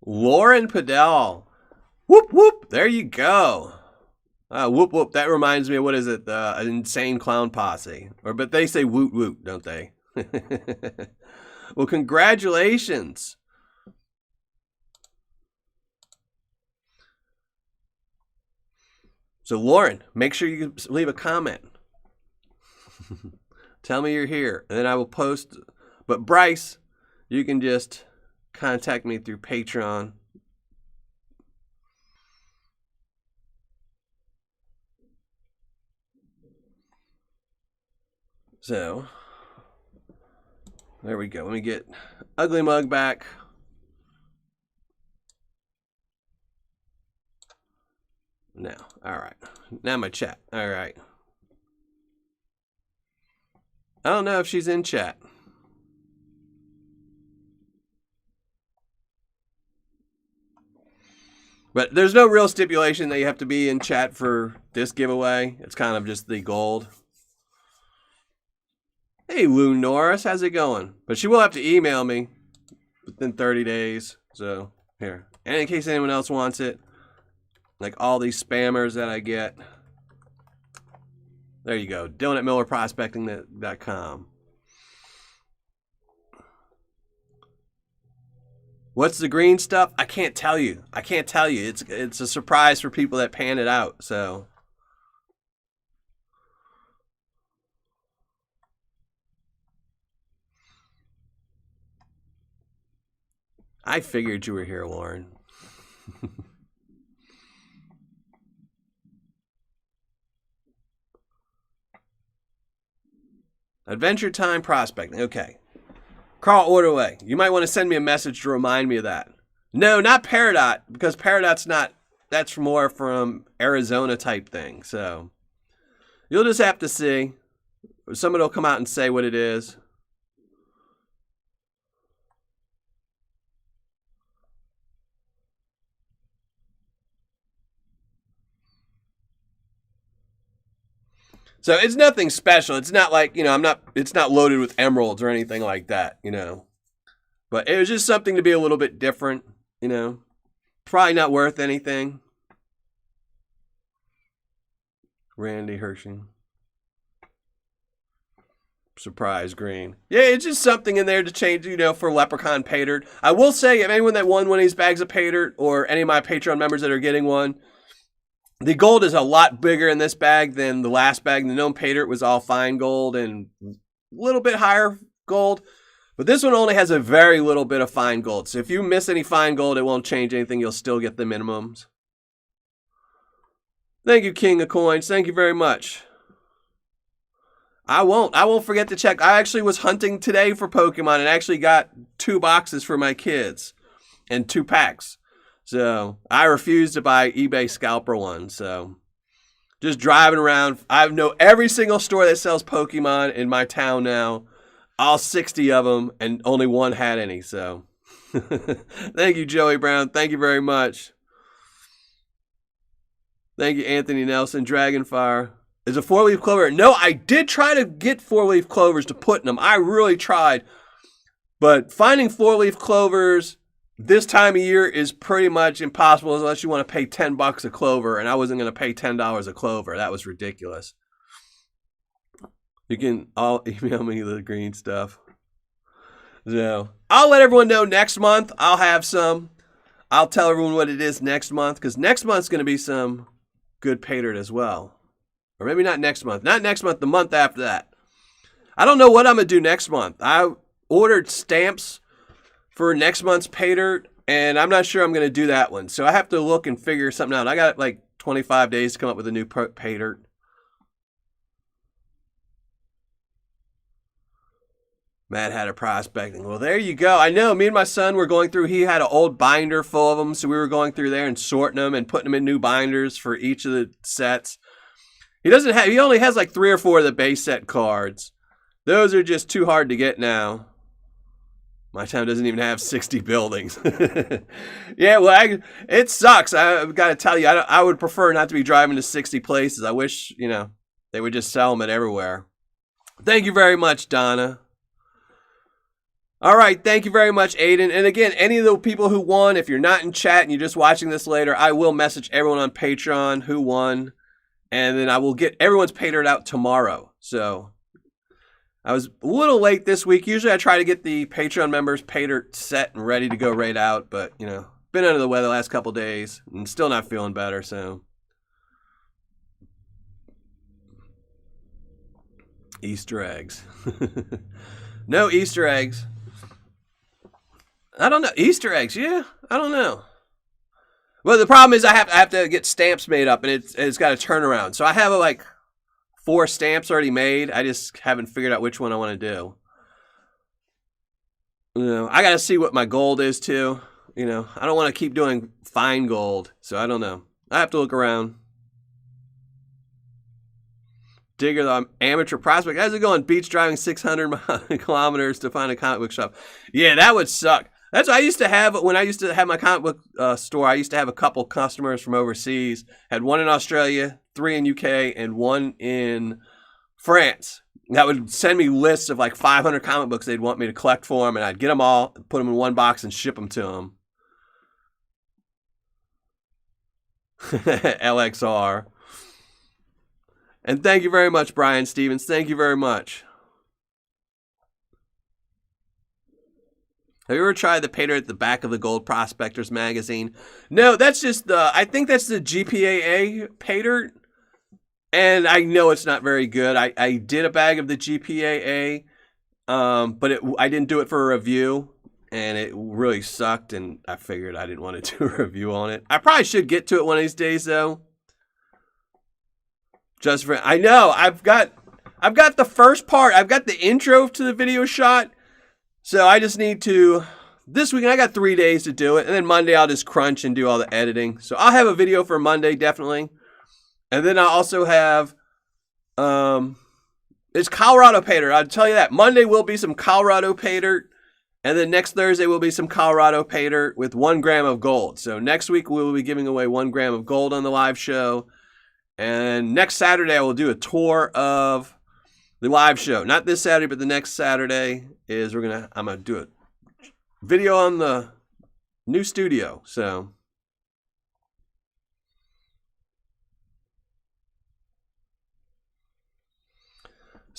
A: Lauren Padell. Whoop, whoop. There you go. Whoop, whoop. That reminds me of, what is it? An Insane Clown Posse. But they say woot, woot, don't they? Well, congratulations. So, Lauren, make sure you leave a comment. Tell me you're here, and then I will post. But Bryce, you can just contact me through Patreon. So, there we go. Let me get Ugly Mug back. Now, all right. Now my chat. All right. I don't know if she's in chat. But there's no real stipulation that you have to be in chat for this giveaway. It's kind of just the gold. Hey, Lou Norris, how's it going? But she will have to email me within 30 days. So, here. And in case anyone else wants it, like all these spammers that I get. There you go. Dylan at MillerProspecting.com. What's the green stuff? I can't tell you. I can't tell you. It's a surprise for people that pan it out. So, I figured you were here, Lauren. Adventure Time Prospecting. Okay. Carl Ordway, you might want to send me a message to remind me of that. No, not Paydirt, because Paydirt's not, that's more from Arizona type thing. So you'll just have to see. Somebody will come out and say what it is. So it's nothing special. It's not like, it's not loaded with emeralds or anything like that, But it was just something to be a little bit different, Probably not worth anything. Randy Hershey. Surprise green. Yeah, it's just something in there to change, for Leprechaun Paydirt. I will say, if anyone that won one of these bags of Paydirt, or any of my Patreon members that are getting one, the gold is a lot bigger in this bag than the last bag. The gnome Paydirt was all fine gold and a little bit higher gold. But this one only has a very little bit of fine gold. So if you miss any fine gold, it won't change anything. You'll still get the minimums. Thank you, King of Coins. Thank you very much. I won't forget to check. I actually was hunting today for Pokemon and actually got 2 boxes for my kids and 2 packs. So I refuse to buy eBay scalper ones. So just driving around. I know every single store that sells Pokemon in my town now. All 60 of them, and only one had any. So thank you, Joey Brown. Thank you very much. Thank you, Anthony Nelson. Dragonfire. Is a 4-leaf clover? No, I did try to get 4-leaf clovers to put in them. I really tried. But finding 4-leaf clovers this time of year is pretty much impossible unless you want to pay $10 a clover. And I wasn't going to pay $10 a clover. That was ridiculous. You can all email me the green stuff. So I'll let everyone know next month. I'll have some. I'll tell everyone what it is next month. Because next month's going to be some good Paydirt as well. Or maybe not next month. Not next month, the month after that. I don't know what I'm going to do next month. I ordered stamps for next month's Paydirt, and I'm not sure I'm going to do that one. So I have to look and figure something out. I got like 25 days to come up with a new Paydirt. Mad Hatter Prospecting. Well, there you go. I know me and my son were going through, he had an old binder full of them, so we were going through there and sorting them and putting them in new binders for each of the sets. He only has like 3 or 4 of the base set cards. Those are just too hard to get now. My town doesn't even have 60 buildings. Yeah, well, it sucks. I've got to tell you, I would prefer not to be driving to 60 places. I wish, they would just sell them everywhere. Thank you very much, Donna. All right, thank you very much, Aiden. And again, any of the people who won, if you're not in chat and you're just watching this later, I will message everyone on Patreon who won. And then I will get everyone's Paydirt out tomorrow. So I was a little late this week. Usually I try to get the Patreon members Paydirt set and ready to go right out. But, been under the weather the last couple days and still not feeling better. So Easter eggs. No Easter eggs. I don't know. Easter eggs, yeah. I don't know. Well, the problem is I have to get stamps made up, and it's got a turnaround. So I have like 4 stamps already made. I just haven't figured out which one I want to do. I got to see what my gold is too. I don't want to keep doing fine gold, so I don't know. I have to look around. Digger, the amateur prospect. How's it going? Beach driving 600 kilometers to find a comic book shop. Yeah, that would suck. That's what I used to have when I used to have my comic book store. I used to have a couple customers from overseas. Had 1 in Australia, 3 in UK, and 1 in France. That would send me lists of like 500 comic books they'd want me to collect for them, and I'd get them all, put them in one box, and ship them to them. LXR. And thank you very much, Brian Stevens. Thank you very much. Have you ever tried the Paydirt at the back of the Gold Prospectors magazine? No, that's just I think that's the GPAA Paydirt. And I know it's not very good. I did a bag of the GPAA, but I didn't do it for a review. And it really sucked. And I figured I didn't want to do a review on it. I probably should get to it one of these days, though. Just for, I know, I've got the first part. I've got the intro to the video shot. So I just need to, this weekend I got 3 days to do it. And then Monday I'll just crunch and do all the editing. So I'll have a video for Monday, definitely. And then I'll also have, it's Colorado Paydirt. I'll tell you that. Monday will be some Colorado Paydirt. And then next Thursday will be some Colorado Paydirt with 1 gram of gold. So next week we will be giving away 1 gram of gold on the live show. And next Saturday, I will do a tour of the live show. Not this Saturday, but the next Saturday is I'm gonna do a video on the new studio.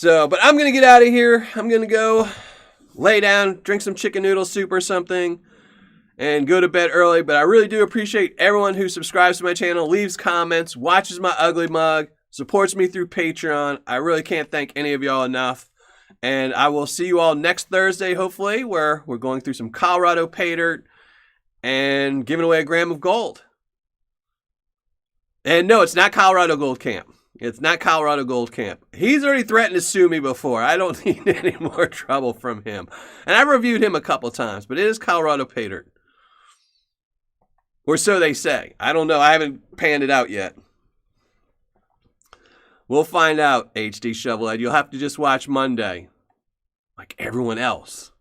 A: But I'm gonna get out of here. I'm gonna go lay down, drink some chicken noodle soup or something, and go to bed early. But I really do appreciate everyone who subscribes to my channel, leaves comments, watches my ugly mug, supports me through Patreon. I really can't thank any of y'all enough. And I will see you all next Thursday, hopefully, where we're going through some Colorado Paydirt and giving away a gram of gold. And no, it's not Colorado Gold Camp. It's not Colorado Gold Camp. He's already threatened to sue me before. I don't need any more trouble from him. And I've reviewed him a couple times, but it is Colorado Paydirt. Or so they say. I don't know. I haven't panned it out yet. We'll find out, HD Shovelhead. You'll have to just watch Monday. Like everyone else.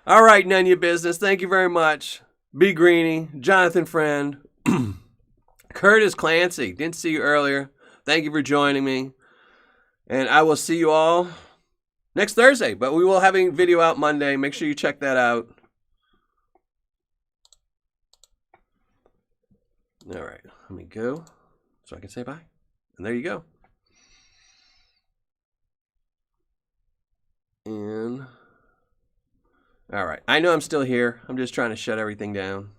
A: All right, none of your business. Thank you very much. Be Greeny. Jonathan Friend. Curtis Clancy. Didn't see you earlier. Thank you for joining me. And I will see you all next Thursday. But we will have a video out Monday. Make sure you check that out. All right. Let me go so I can say bye. And there you go. And all right. I know I'm still here. I'm just trying to shut everything down.